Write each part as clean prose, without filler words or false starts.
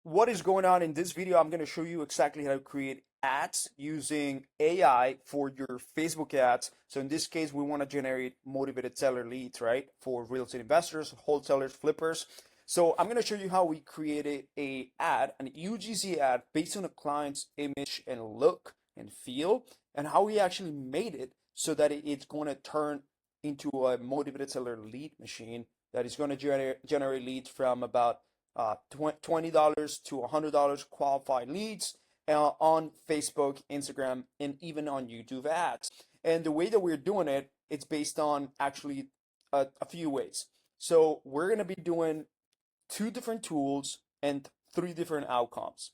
What is going on in this video? I'm going to show you exactly how to create ads using AI for your Facebook ads. So in this case, we want to generate motivated seller leads, right? For real estate investors, wholesalers, flippers. So I'm going to show you how we created an UGC ad based on a client's image and look and feel, and how we actually made it so that it's going to turn into a motivated seller lead machine that is going to generate leads from about $20 to $100 qualified leads on Facebook, Instagram, and even on YouTube ads. And the way that we're doing it, it's based on actually a few ways. So we're going to be doing two different tools and three different outcomes.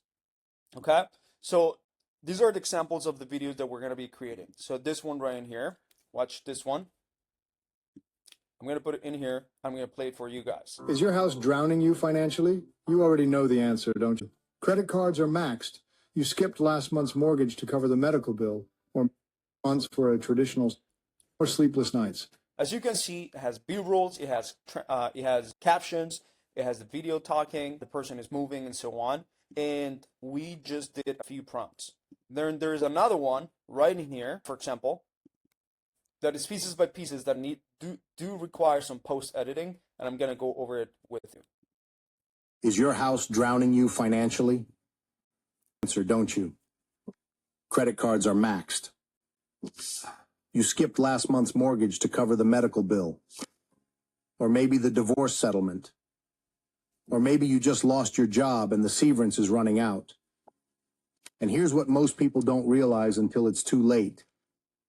Okay. So these are the examples of the videos that we're going to be creating. So this one right in here, watch this one. I'm going to put it in here. I'm going to play it for you guys. Is your house drowning you financially? You already know the answer, don't you? Credit cards are maxed. You skipped last month's mortgage to cover the medical bill, or months for a traditional, or sleepless nights. As you can see, it has B-rolls, it has captions, it has the video talking, the person is moving, and so on. And we just did a few prompts. Then there's another one right in here, for example, that is pieces by pieces that do require some post editing, and I'm gonna go over it with you. Is your house drowning you financially? Answer, don't you? Credit cards are maxed. You skipped last month's mortgage to cover the medical bill, or maybe the divorce settlement, or maybe you just lost your job and the severance is running out. And here's what most people don't realize until it's too late.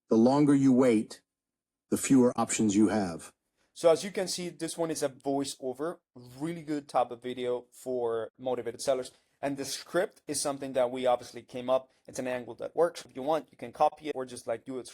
The longer you wait, the fewer options you have. So as you can see, this one is a voiceover, really good type of video for motivated sellers. And the script is something that we obviously came up. It's an angle that works. If you want, you can copy it or just like do it,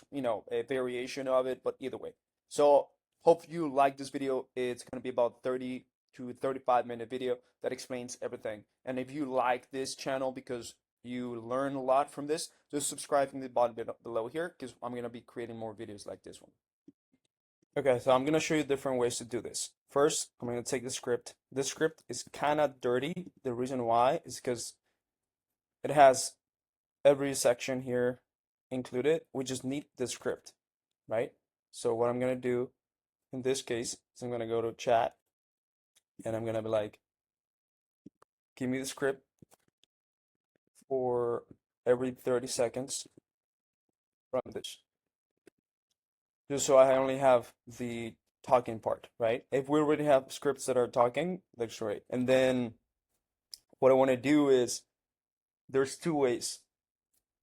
a variation of it, but either way. So hope you like this video. It's going to be about 30 to 35-minute video that explains everything. And if you like this channel because you learn a lot from this, just subscribe in the bottom below here because I'm going to be creating more videos like this one. Okay, so I'm going to show you different ways to do this. First, I'm going to take the script. This script is kind of dirty. The reason why is because it has every section here included. We just need the script, right? So what I'm going to do in this case is I'm going to go to chat and I'm going to be like, give me the script for every 30 seconds from this. Just so I only have the talking part, right? If we already have scripts that are talking, that's great. And then what I want to do is there's two ways,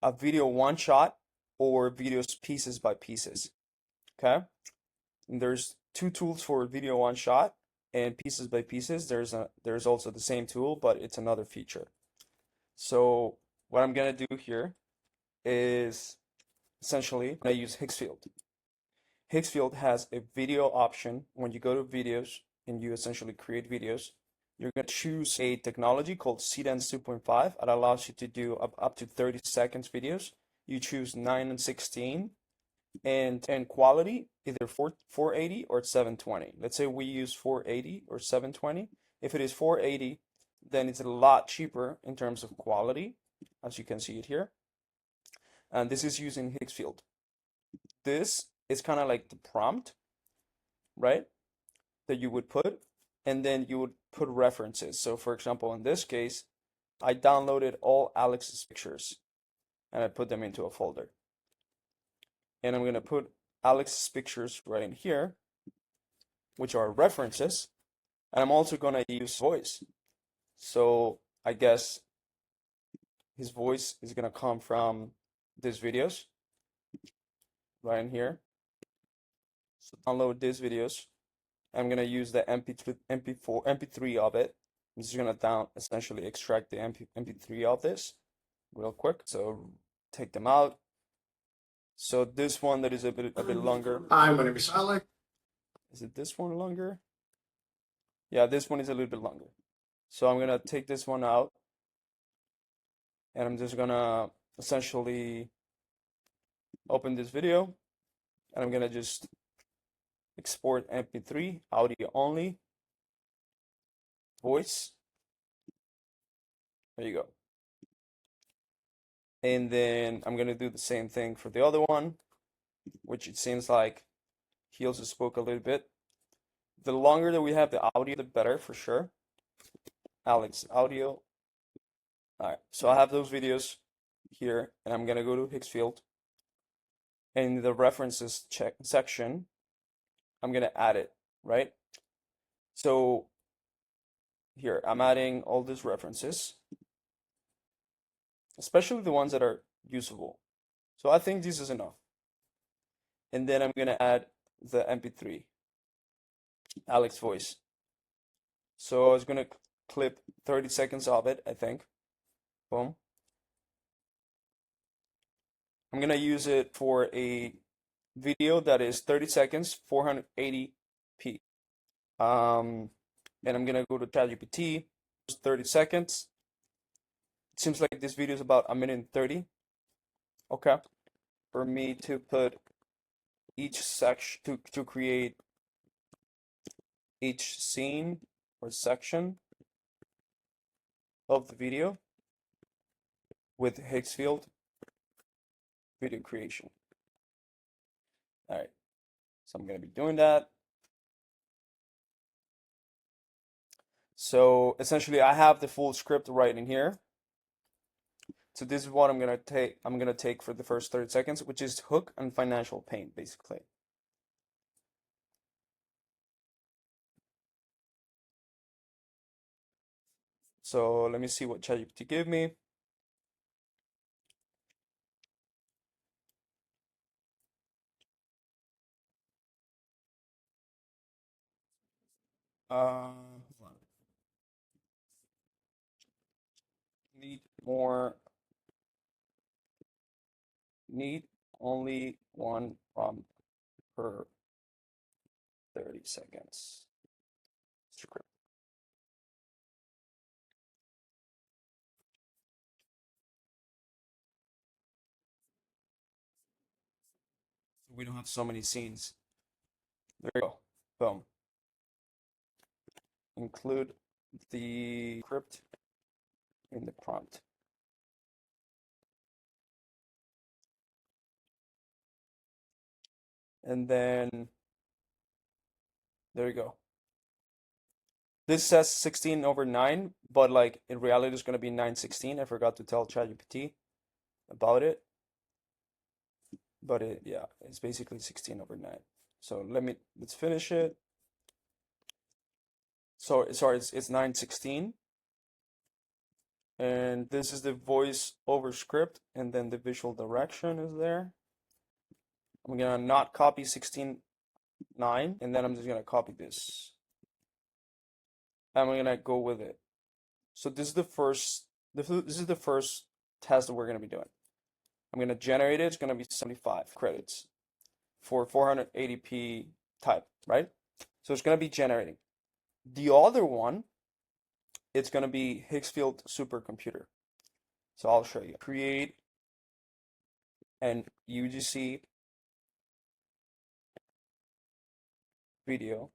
a video one shot or videos pieces by pieces. Okay. And there's two tools for video one shot and pieces by pieces. There's also the same tool, but it's another feature. So what I'm gonna do here is essentially I use Higgsfield. Higgsfield has a video option. When you go to videos and you essentially create videos, you're going to choose a technology called CDENS 2.5 that allows you to do up to 30 seconds videos. You choose 9 and 16 and quality, either 480 or 720. Let's say we use 480 or 720. If it is 480, then it's a lot cheaper in terms of quality, as you can see it here. And this is using Higgsfield. This is kind of like the prompt, right, that you would put, and then you would put references. So for example, in this case, I downloaded all Alex's pictures and I put them into a folder. And I'm going to put Alex's pictures right in here, which are references. And I'm also going to use voice. So I guess his voice is going to come from these videos right in here. So download these videos. I'm gonna use the MP3 of it. I'm just gonna essentially extract the MP3 of this real quick. So take them out. So this one that is a bit longer. Hi, my name is Alec. Is it this one longer? Yeah, this one is a little bit longer. So I'm gonna take this one out, and I'm just gonna essentially open this video, and I'm gonna just export MP3, audio only, voice, There you go. And then I'm gonna do the same thing for the other one, which it seems like he also spoke a little bit. The longer that we have the audio, the better for sure. Alex, audio. All right, so I have those videos here, and I'm gonna go to Hicksfield. And in the references check section, I'm gonna add it, right? So here, I'm adding all these references, especially the ones that are usable. So I think this is enough. And then I'm gonna add the MP3, Alex voice. So I was gonna clip 30 seconds of it, I think. Boom. I'm gonna use it for a video that is 30 seconds, 480p. And I'm gonna go to ChatGPT, 30 seconds. It seems like this video is about a minute and 30. Okay. For me to put each section, to create each scene or section of the video with Hicksfield video creation. All right. So I'm gonna be doing that. So essentially I have the full script right in here. So this is what I'm gonna take for the first 30 seconds, which is hook and financial pain, basically. So let me see what ChatGPT gave me. Hold on. Need only one prompt per 30 seconds. Script. So we don't have so many scenes. There you go. Boom. Include the script in the prompt. And then there you go. This says 16/9, but like in reality it's gonna be 9/16. I forgot to tell ChatGPT about it. But yeah, it's basically 16/9. So let's finish it. So sorry, it's 9/16. And this is the voice over script, and then the visual direction is there. I'm gonna not copy 16/9, and then I'm just gonna copy this. I'm gonna go with it. So this is the first test that we're gonna be doing. I'm gonna generate it. It's gonna be 75 credits for 480p type, right? So it's gonna be generating. The other one, it's gonna be Hicksfield supercomputer. So I'll show you. Create an UGC video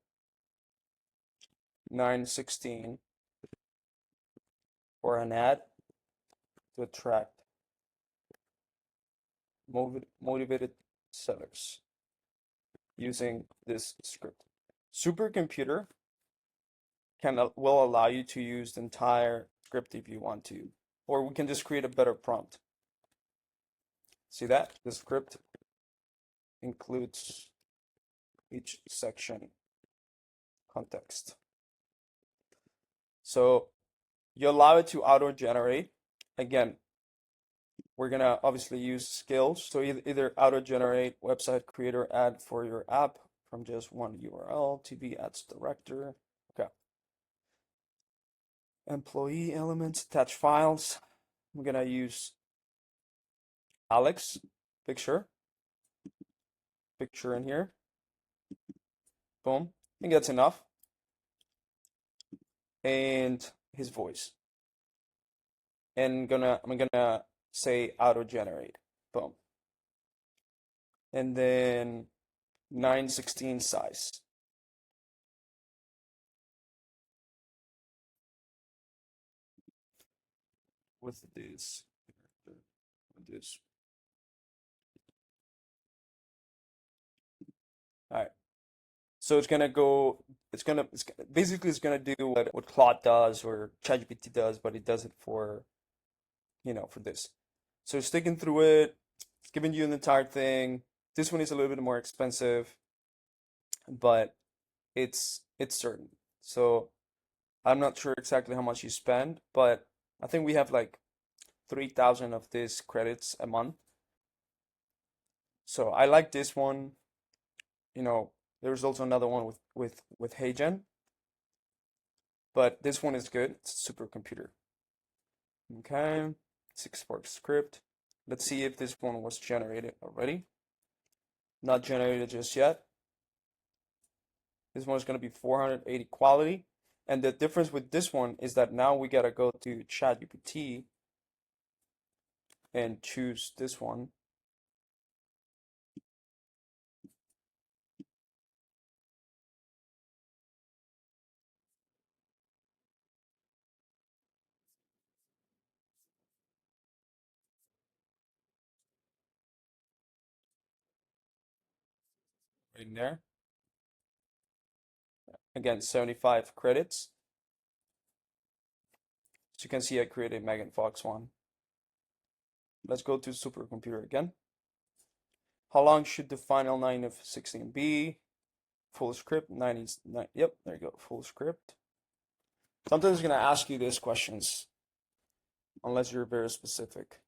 9/16 for an ad to attract motivated sellers using this script. Supercomputer will allow you to use the entire script if you want to, or we can just create a better prompt. See that? The script includes each section context. So you allow it to auto-generate. Again, we're gonna obviously use skills. So either auto-generate website creator ad for your app from just one URL, TV ads director. Okay. Employee elements, attach files. I'm gonna use Alex picture in here. Boom. I think that's enough. And his voice. And I'm gonna say auto generate. Boom. And then 9/16 size. with this. This. All right. So it's gonna go. Basically it's gonna do what Claude does or ChatGPT does, but it does it for for this. So it's sticking through it. It's giving you an entire thing. This one is a little bit more expensive, but it's certain. So I'm not sure exactly how much you spend, but I think we have like 3,000 of these credits a month. So I like this one. There's also another one with HeyGen, but this one is good. It's a supercomputer. Okay, 6-part script. Let's see if this one was generated already. Not generated just yet. This one is going to be 480 quality. And the difference with this one is that now we got to go to ChatGPT and choose this one. Right in there. Again, 75 credits. So you can see I created Megan Fox one. Let's go to supercomputer again. How long should the final 9 of 16 be? Full script, 99. Yep, there you go, full script. Sometimes it's going to ask you these questions, unless you're very specific.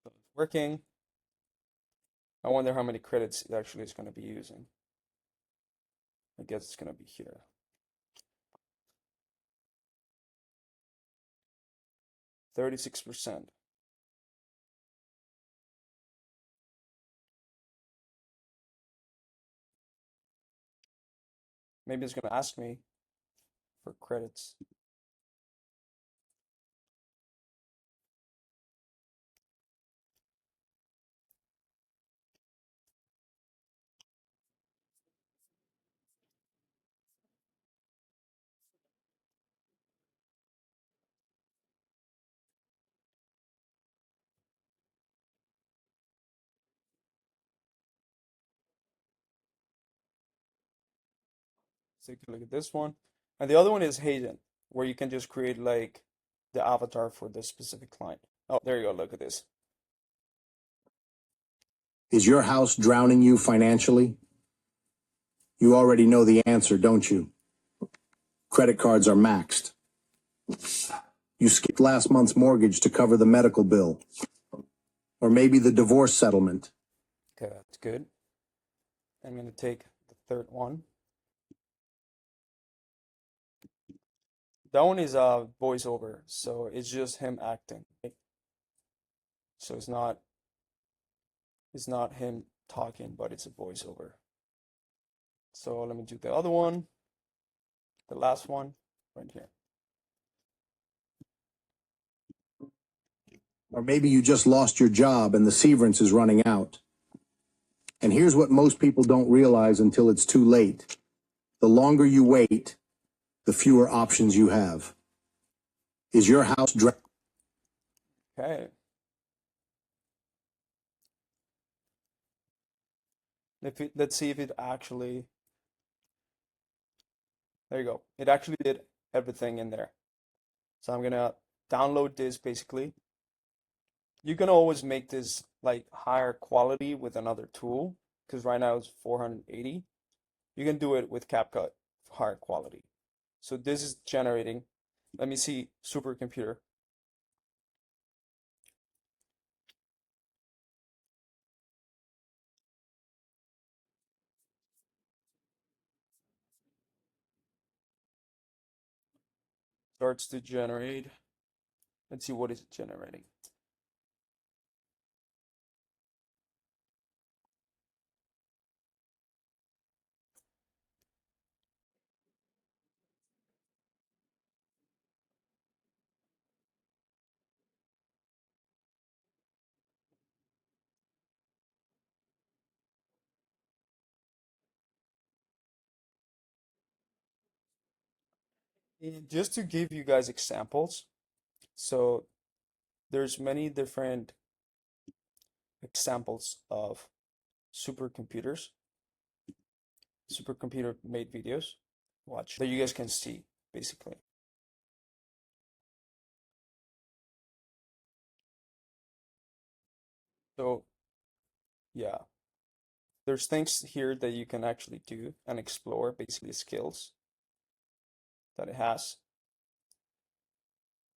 So it's working. I wonder how many credits it actually is going to be using. I guess it's going to be here. 36%. Maybe it's going to ask me for credits. So you can look at this one. And the other one is Hayden, where you can just create like the avatar for this specific client. Oh, there you go. Look at this. Is your house drowning you financially? You already know the answer, don't you? Credit cards are maxed. You skipped last month's mortgage to cover the medical bill, or maybe the divorce settlement. Okay, that's good. I'm going to take the third one. That one is a voiceover, so it's just him acting. So it's not him talking, but it's a voiceover. So let me do the other one, the last one, right here. Or maybe you just lost your job and the severance is running out. And here's what most people don't realize until it's too late. The longer you wait, the fewer options you have. Is your house Okay. Let's see if it actually, there you go. It actually did everything in there. So I'm gonna download this basically. You can always make this like higher quality with another tool, because right now it's 480. You can do it with CapCut higher quality. So this is generating. Let me see supercomputer. Starts to generate. Let's see what is it generating. And just to give you guys examples, so there's many different examples of supercomputers, supercomputer made videos. Watch that you guys can see basically. So yeah, there's things here that you can actually do and explore, basically skills that it has.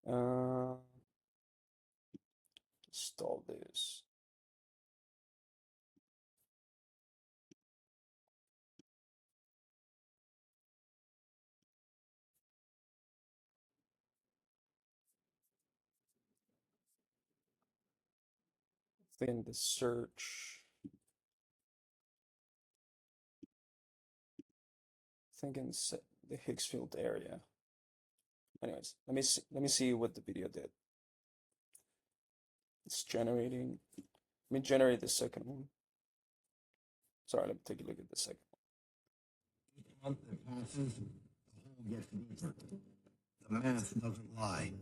Uh, Install this. In the search, think in the Higgsfield area. Anyways, let me see what the video did. It's generating. Let me generate the second one. Sorry, let me take a look at the second one. Month that passes, the hole gets deeper. The math doesn't lie.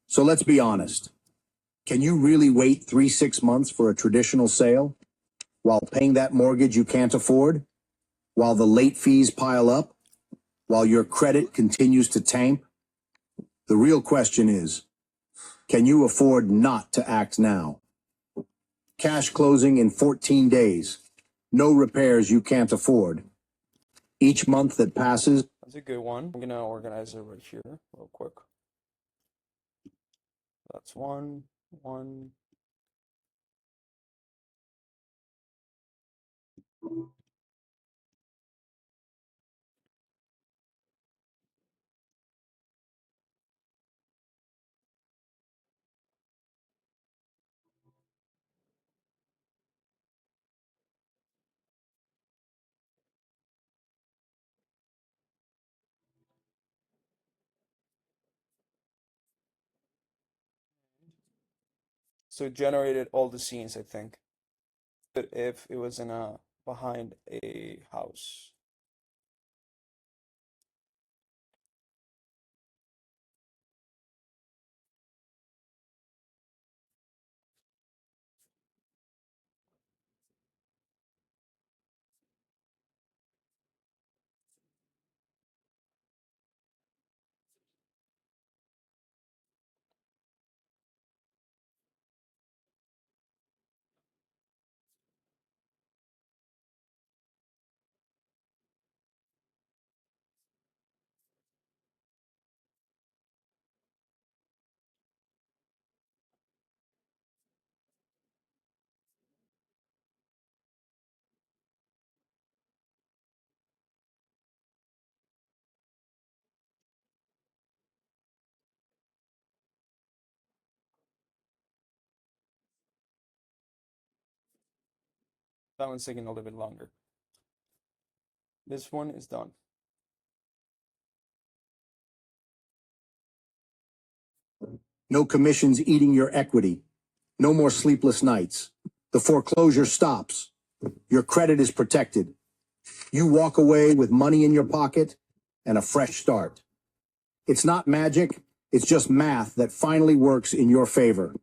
So let's be honest. Can you really wait 6 months for a traditional sale while paying that mortgage you can't afford? While the late fees pile up? While your credit continues to tank? The real question is, can you afford not to act now? Cash closing in 14 days. No repairs you can't afford. Each month that passes. That's a good one. I'm gonna organize it right here real quick. That's one. So it generated all the scenes, I think. But if it was in a behind a house. That one's taking a little bit longer. This one is done. No commissions eating your equity. No more sleepless nights. The foreclosure stops. Your credit is protected. You walk away with money in your pocket and a fresh start. It's not magic. It's just math that finally works in your favor.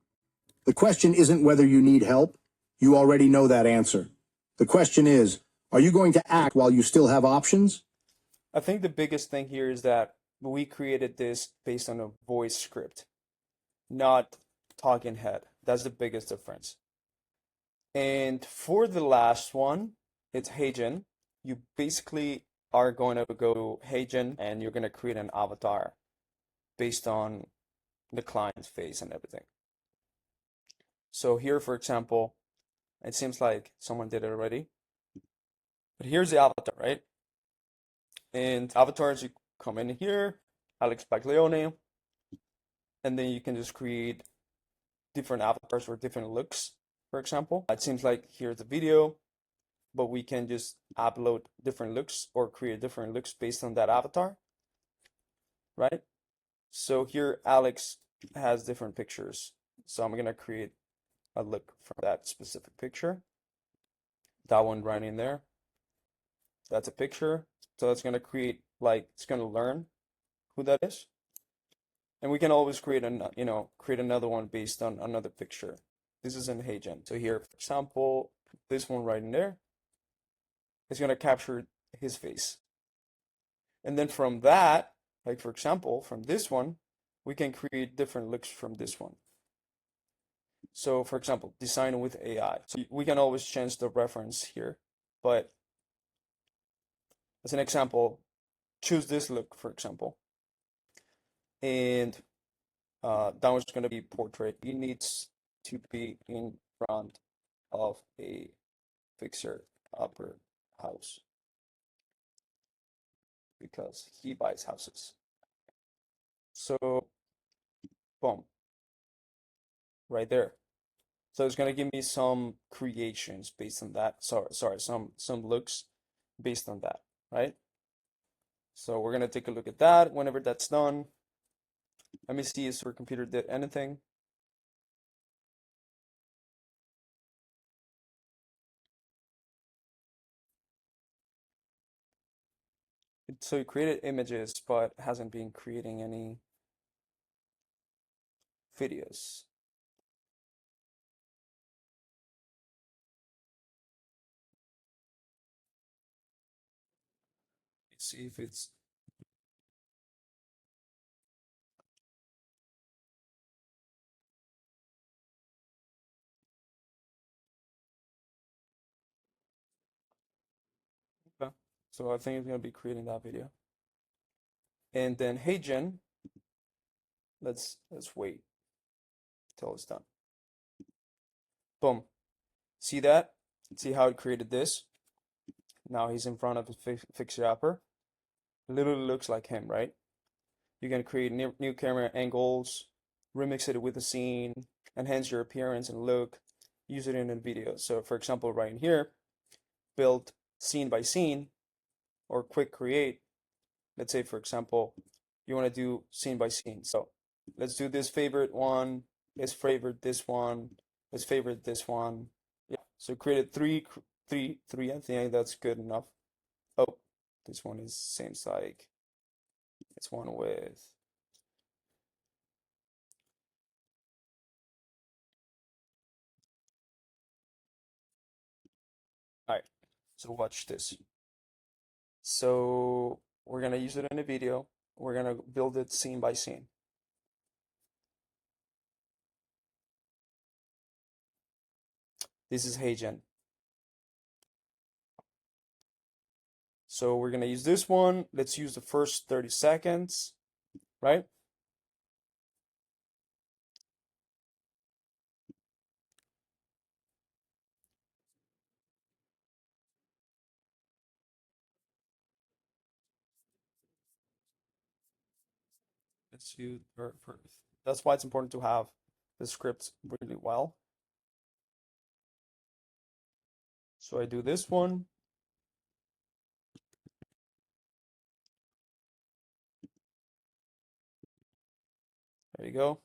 The question isn't whether you need help. You already know that answer. The question is, are you going to act while you still have options? I think the biggest thing here is that we created this based on a voice script, not talking head. That's the biggest difference. And for the last one, it's Heijen. You basically are going to go to Heijen and you're going to create an avatar based on the client's face and everything. So here, for example, it seems like someone did it already. But here's the avatar, right? And avatars, you come in here, Alex Baglione, and then you can just create different avatars for different looks, for example. It seems like here's the video, but we can just upload different looks or create different looks based on that avatar, right? So here Alex has different pictures. So I'm gonna create a look from that specific picture. That one right in there. That's a picture. So it's gonna create, like, it's gonna learn who that is. And we can always create create another one based on another picture. This is in HeyGen. So here, for example, this one right in there is going to capture his face. And then from that, like for example, from this one, we can create different looks from this one. So for example, design with AI. So we can always change the reference here, but as an example, choose this look, for example. And that one's going to be portrait. It needs to be in front of a fixer upper house because he buys houses. So, boom, right there. So it's gonna give me some creations based on that. Sorry, some looks based on that, right? So we're gonna take a look at that whenever that's done. Let me see if our computer did anything. So it created images, but hasn't been creating any videos. Let's see if it's okay. So I think it's gonna be creating that video. And then HeyGen, let's wait till it's done. Boom. See that? See how it created this? Now he's in front of a fixer upper. Literally looks like him, right? You can create new camera angles, remix it with the scene, enhance your appearance and look, use it in a video. So for example, right in here, build scene by scene or quick create. Let's say, for example, you want to do scene by scene. So let's do this favorite one. Let's favorite this one. Let's favorite this one. Yeah. So created three. I think that's good enough. Oh, this one is seems like it's one with. All right. So watch this. So we're gonna use it in a video. We're gonna build it scene by scene. This is HeyGen. So we're gonna use this one. Let's use the first 30 seconds, right? Let's use that's why it's important to have the script really well. So I do this one. There you go.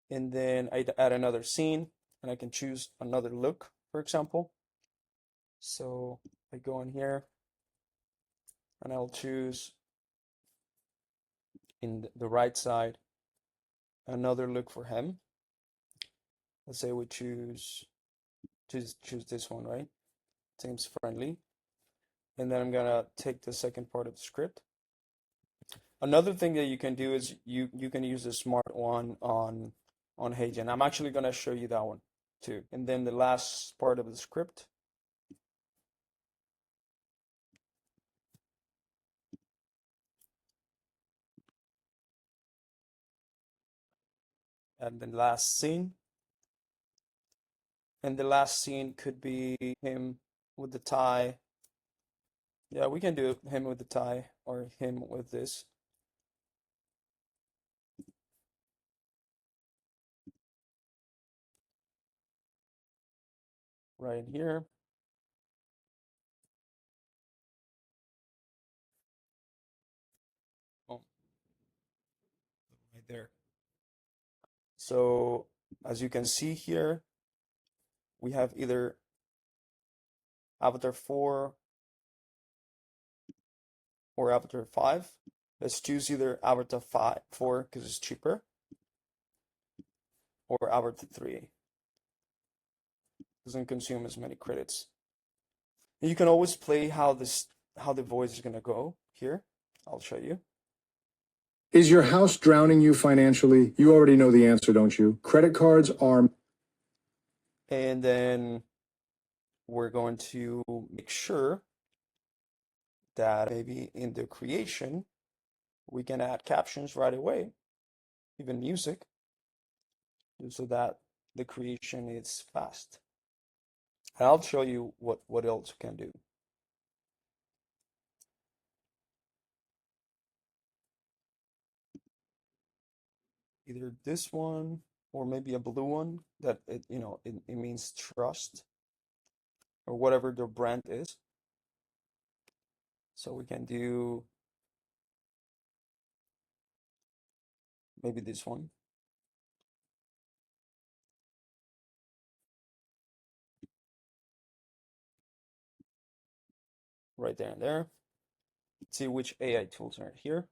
And then I add another scene and I can choose another look, for example. So I go in here and I'll choose in the right side another look for him. Let's say we choose this one, right? Seems friendly. And then I'm gonna take the second part of the script. Another thing that you can do is you can use the smart one on HeyGen. I'm actually gonna show you that one too. And then the last part of the script. And the last scene. And the last scene could be him with the tie. Yeah, we can do him with the tie or him with this. Right here. Oh, right there. So as you can see here, we have either Avatar 4 or Avatar 5. Let's choose either Avatar 5, 4 because it's cheaper, or Avatar 3. Doesn't consume as many credits. And you can always play how the voice is gonna go here. I'll show you. Is your house drowning you financially? You already know the answer, don't you? Credit cards are. And then we're going to make sure that maybe in the creation we can add captions right away, even music, so that the creation is fast. And I'll show you what else we can do. Either this one or maybe a blue one that it means trust or whatever the brand is. So we can do maybe this one. Right there and there. Let's see which AI tools are here.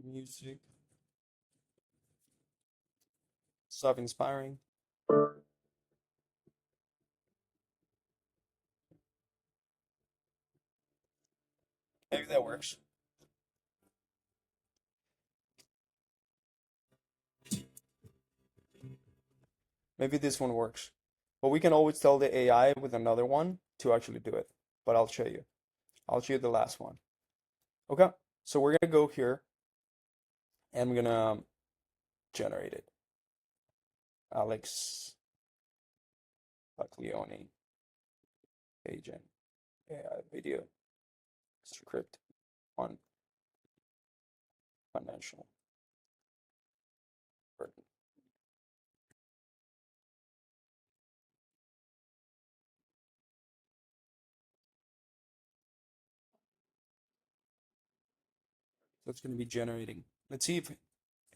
Music. Stuff inspiring. Maybe that works. Maybe this one works. But we can always tell the AI with another one to actually do it. But I'll show you. I'll show you the last one. Okay, so we're gonna go here and we're gonna generate it. Alex Baglioni, agent, AI video, script on financial burden. So it's going to be generating. Let's see if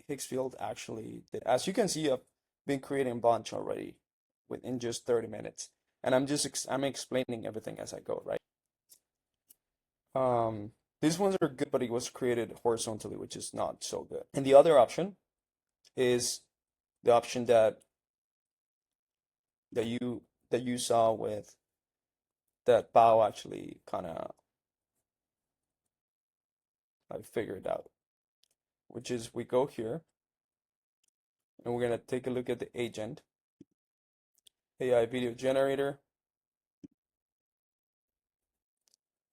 Hicksfield actually did. As you can see, I've been creating a bunch already within just 30 minutes. And I'm explaining everything as I go, right? These ones are good, but it was created horizontally, which is not so good. And the other option is the option that you saw with that Bao actually kind of like figured out, which is we go here and we're gonna take a look at the agent, AI video generator,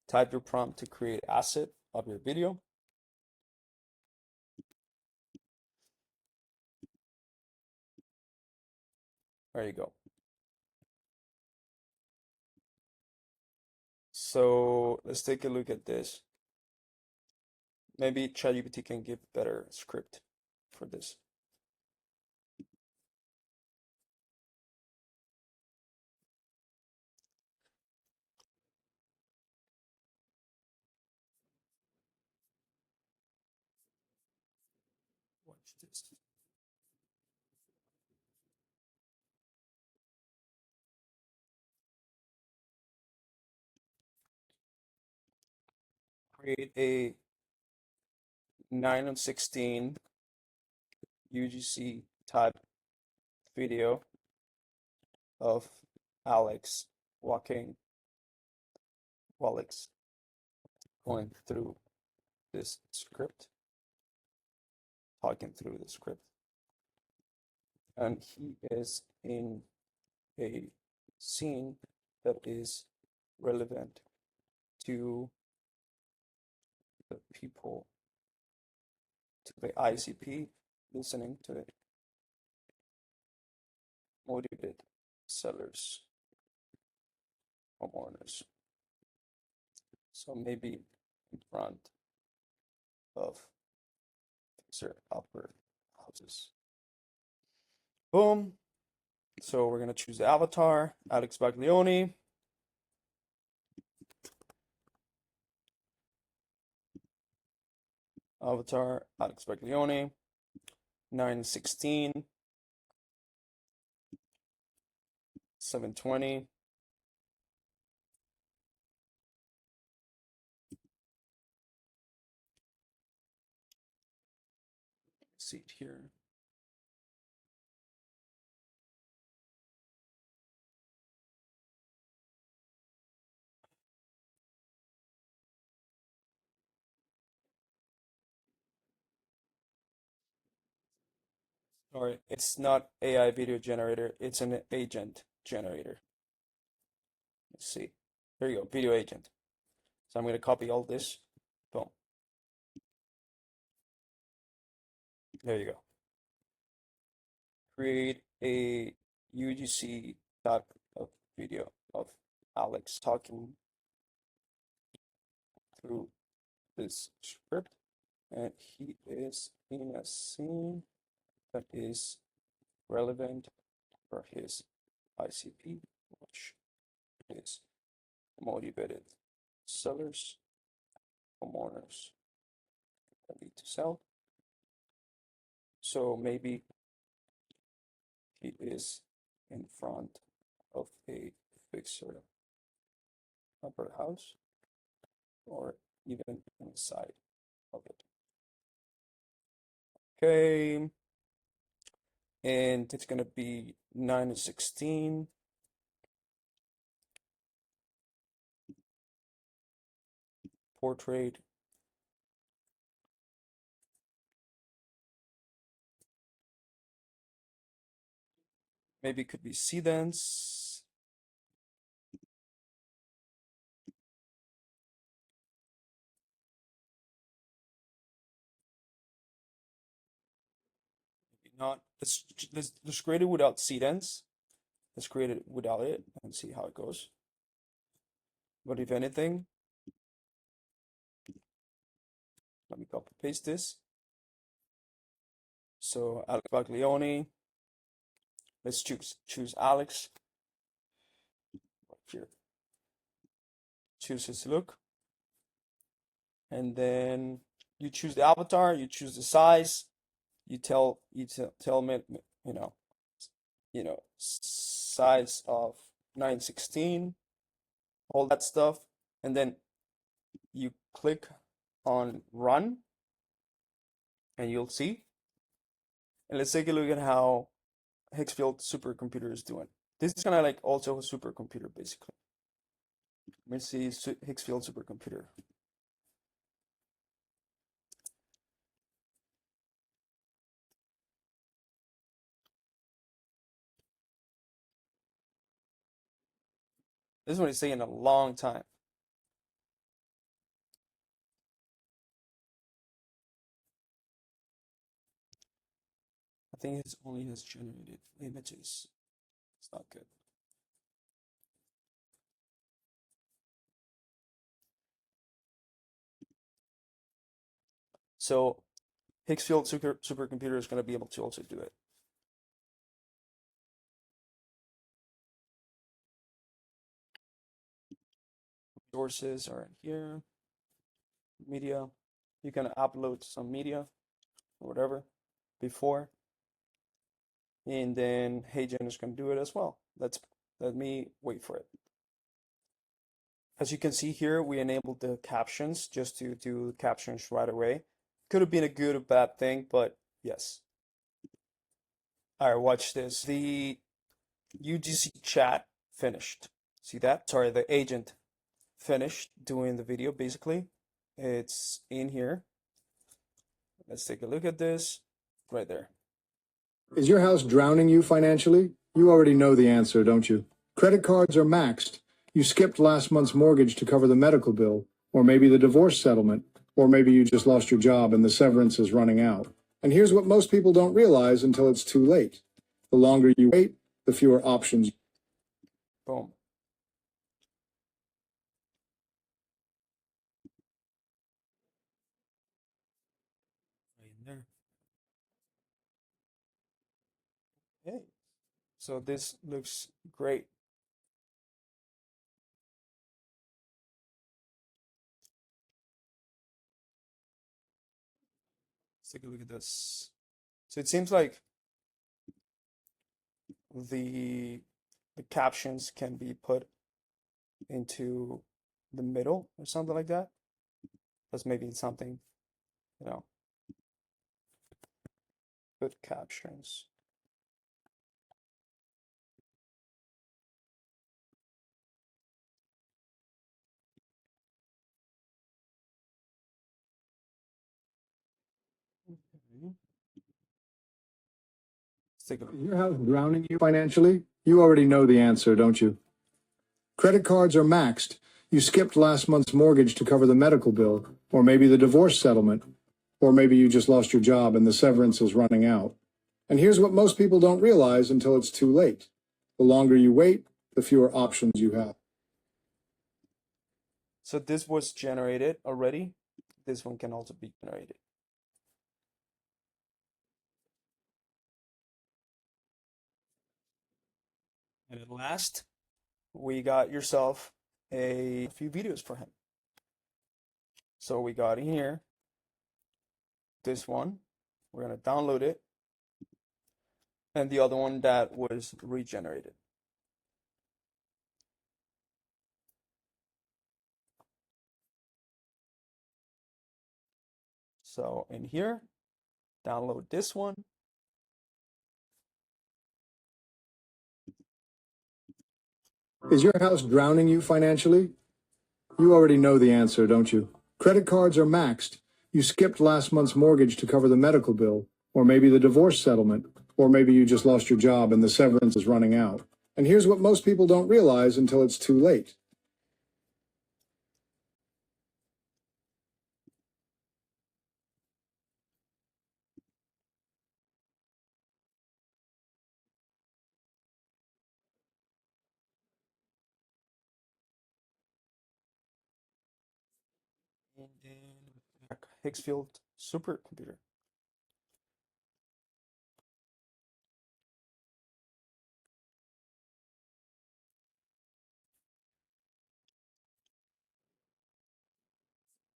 type your prompt to create asset of your video. There you go. So let's take a look at this. Maybe ChatGPT can give better script for this. Watch this. Create a 9/16 UGC type video of Alex walking, Alex going through this script, talking through the script. And he is in a scene that is relevant to the people, to the ICP listening to it. Motivated sellers, homeowners. So maybe in front of fixer upper houses. Boom. So we're gonna choose the avatar, Alex Baglioni. Avatar, Alex Baglione, 916, 720. See it here. Sorry, it's not AI video generator, it's an agent generator. Let's see. There you go, video agent. So I'm going to copy all this. Boom. There you go. Create a UGC type of video of Alex talking through this script, and he is in a scene that is relevant for his ICP, which is motivated sellers, homeowners that need to sell. So maybe he is in front of a fixer upper house or even inside of it. Okay, and it's gonna be 9:16. Portrait. Maybe it could be sedence. Maybe not. Let's create it without sedence. Let's create it without it and see how it goes. But if anything, let me copy paste this. So Alex Baglione. Let's choose Alex. Right here. Choose his look. And then you choose the avatar, you choose the size, you tell me, size of 916, all that stuff, and then you click on run, and you'll see. And let's take a look at how Higgsfield supercomputer is doing. This is kind of like also a supercomputer, basically. Let me see Higgsfield supercomputer. This is what it's taking a long time. I think it only has generated images. It's not good. So Higgsfield supercomputer is going to be able to also do it. Sources are in here. Media. You can upload some media or whatever before. And then HeyGen is going to do it as well. Let me wait for it. As you can see here, we enabled the captions just to do captions right away. Could have been a good or bad thing, but yes. All right, watch this. The UGC chat finished. See that? Sorry, the agent finished doing the video, basically. It's in here. Let's take a look at this right there. Is your house drowning you financially? You already know the answer, don't you? Credit cards are maxed. You skipped last month's mortgage to cover the medical bill, or maybe the divorce settlement, or maybe you just lost your job and the severance is running out. And here's what most people don't realize until it's too late. The longer you wait, the fewer options. Boom. Right in there. Okay. So this looks great. take a look at this. So it seems like the captions can be put into the middle or something like that. That's maybe something, you know, put captions. Okay. Let's take a look. Is your house drowning you financially? You already know the answer, don't you? Credit cards are maxed. You skipped last month's mortgage to cover the medical bill, or maybe the divorce settlement, or maybe you just lost your job and the severance is running out. And here's what most people don't realize until it's too late. The longer you wait, the fewer options you have. So this was generated already. This one can also be generated. And at last, we got yourself a few videos for him. So we got in here this one. We're gonna download it. And the other one that was regenerated. So in here, download this one. Is your house drowning you financially? You already know the answer, don't you? Credit cards are maxed. You skipped last month's mortgage to cover the medical bill, or maybe the divorce settlement, or maybe you just lost your job and the severance is running out. And here's what most people don't realize until it's too late. And then Higgsfield supercomputer.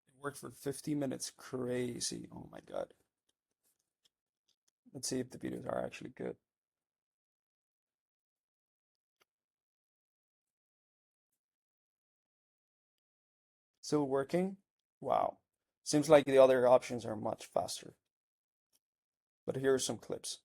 It worked for 50 minutes. Crazy. Oh my God. Let's see if the videos are actually good. Still working? Wow. Seems like the other options are much faster. But here are some clips.